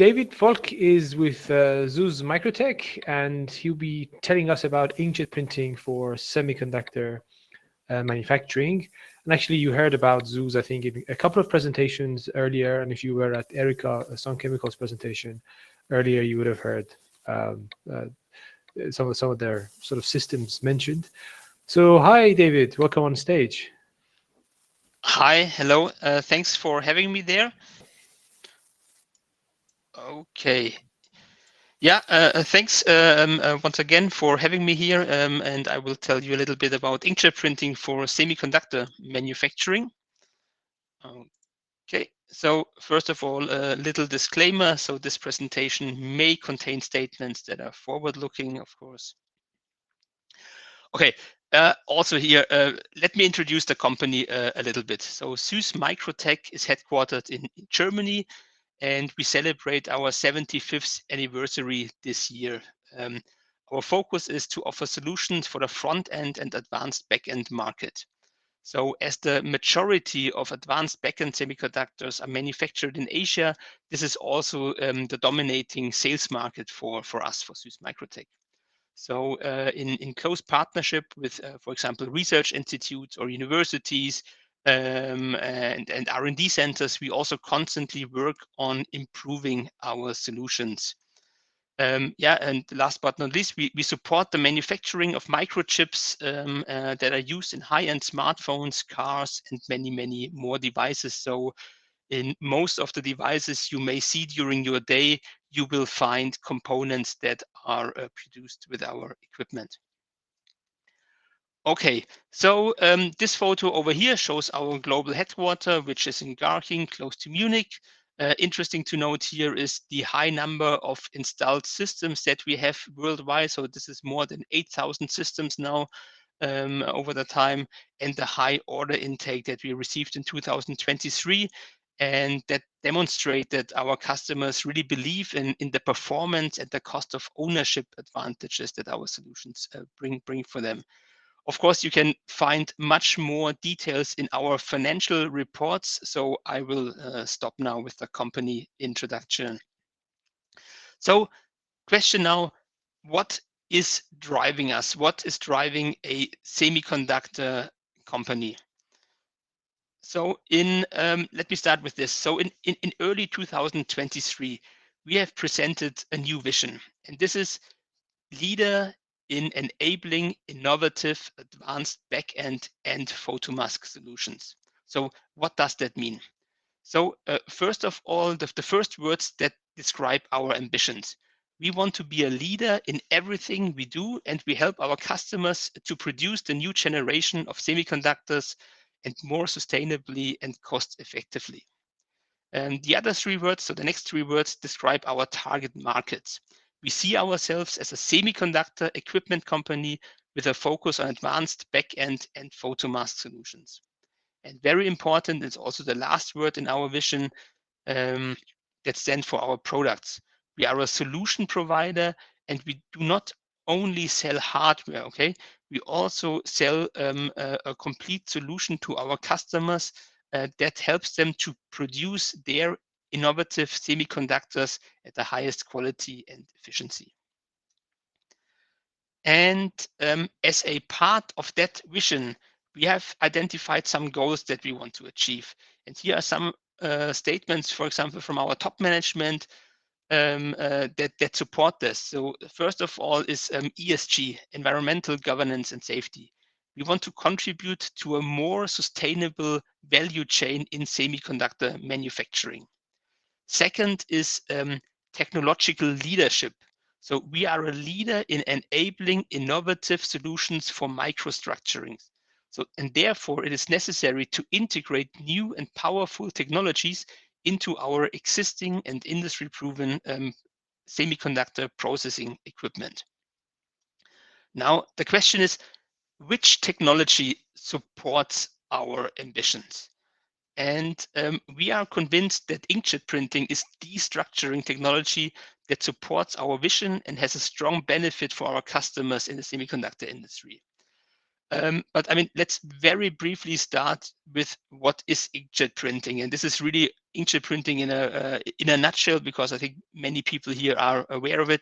David Volk is with Zoo's MicroTec, and he'll be telling us about inkjet printing for semiconductor manufacturing. And actually, you heard about Zoo's, I think, in a couple of presentations earlier. And if you were at Erica Sun Chemicals presentation earlier, you would have heard some of their sort of systems mentioned. So, hi, David. Welcome on stage. Hi, hello. Thanks for having me there. Okay. Yeah, thanks once again for having me here, and I will tell you a little bit about inkjet printing for semiconductor manufacturing. Okay, so first of all, a little disclaimer. So this presentation may contain statements that are forward-looking, of course. Okay, also here, let me introduce the company a little bit. So SÜSS MicroTec is headquartered in Germany, and we celebrate our 75th anniversary this year. Our focus is to offer solutions for the front end and advanced back-end market. So as the majority of advanced back-end semiconductors are manufactured in Asia, this is also the dominating sales market for us, for SÜSS MicroTec. So in close partnership with, for example, research institutes or universities and R&D centers, we also constantly work on improving our solutions. Yeah, and last but not least, we support the manufacturing of microchips that are used in high-end smartphones, cars, and many more devices. So in most of the devices you may see during your day, you will find components that are produced with our equipment. Okay, so this photo over here shows our global headquarters, which is in Garching, close to Munich. Interesting to note here is the high number of installed systems that we have worldwide. So this is more than 8,000 systems now over the time, and the high order intake that we received in 2023. And that demonstrate that our customers really believe in the performance and the cost of ownership advantages that our solutions bring for them. Of course, you can find much more details in our financial reports, so I will stop now with the company introduction. So, question now, what is driving us? What is driving a semiconductor company? So let me start with this. So in early 2023, we have presented a new vision, and this is leader in enabling innovative advanced back-end and photomask solutions. So what does that mean? So first of all, the first words that describe our ambitions. We want to be a leader in everything we do, and we help our customers to produce the new generation of semiconductors and more sustainably and cost effectively. And the other three words, so the next three words, describe our target markets. We see ourselves as a semiconductor equipment company with a focus on advanced back-end and photomask solutions. And very important is also the last word in our vision that stands for our products. We are a solution provider, and we do not only sell hardware, okay? We also sell a complete solution to our customers that helps them to produce their innovative semiconductors at the highest quality and efficiency. And as a part of that vision, we have identified some goals that we want to achieve. And here are some statements, for example, from our top management that support this. So first of all is ESG, environmental governance and safety. We want to contribute to a more sustainable value chain in semiconductor manufacturing. Second is technological leadership. So we are a leader in enabling innovative solutions for microstructuring. So, and therefore it is necessary to integrate new and powerful technologies into our existing and industry-proven semiconductor processing equipment. Now, the question is, which technology supports our ambitions? And we are convinced that inkjet printing is the structuring technology that supports our vision and has a strong benefit for our customers in the semiconductor industry. But I mean, let's very briefly start with what is inkjet printing, and this is really inkjet printing in a nutshell, because I think many people here are aware of it.